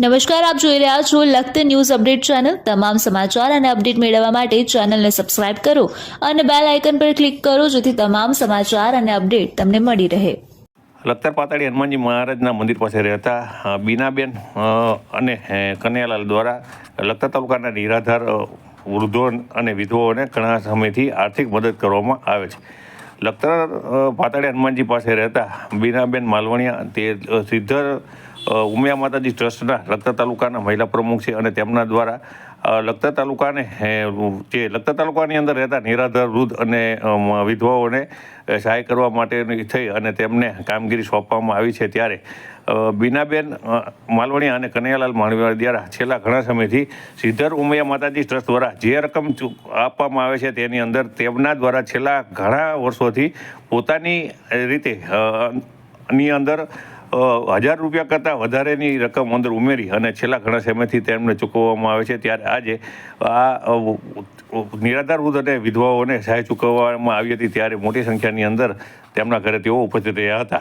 નમસ્કાર, આપ જોઈ રહ્યા છો લખત ન્યૂઝ અપડેટ ચેનલ। તમામ સમાચાર અને અપડેટ મેળવવા માટે ચેનલને સબસ્ક્રાઇબ કરો અને બેલ આઇકન પર ક્લિક કરો જેથી તમામ સમાચાર અને અપડેટ તમને મળી રહે। લખતર પાતાળી હનુમાનજી મહારાજના મંદિર પાસે રહેતા બીનાબેન અને કનૈયાલાલ દ્વારા લખતર તાલુકાના નિરાધાર વૃદ્ધો અને વિધવાઓને ઘણા સમયથી આર્થિક મદદ કરવામાં આવે છે। લખતર પાતાળી હનુમાનજી પાસે રહેતા બીનાબેન માલવણિયા તે સિદ્ધર ઉમિયા માતાજી ટ્રસ્ટના લખતર તાલુકાના મહિલા પ્રમુખ છે અને તેમના દ્વારા લખતર તાલુકાને જે લખતર તાલુકાની અંદર રહેતા નિરાધાર વૃદ્ધ અને વિધવાઓને સહાય કરવા માટેની થઈ અને તેમને કામગીરી સોંપવામાં આવી છે। ત્યારે બીનાબેન માલવણીયા અને કનૈયાલાલ માલવણીયા દ્વારા છેલ્લા ઘણા સમયથી સિદ્ધર ઉમિયા માતાજી ટ્રસ્ટ દ્વારા જે રકમ આપવામાં આવે છે તેની અંદર તેમના દ્વારા છેલ્લા ઘણા વર્ષોથી પોતાની રીતે ની અંદર 1000 રૂપિયા કરતાં વધારેની રકમ અંદર ઉમેરી અને છેલ્લા ઘણા સમયથી તેમને ચૂકવવામાં આવે છે। ત્યારે આજે આ નિરાધાર વૃદ્ધ અને વિધવાઓને સહાય ચૂકવવામાં આવી હતી। ત્યારે મોટી સંખ્યાની અંદર તેમના ઘરે તેઓ ઉપસ્થિત રહ્યા હતા।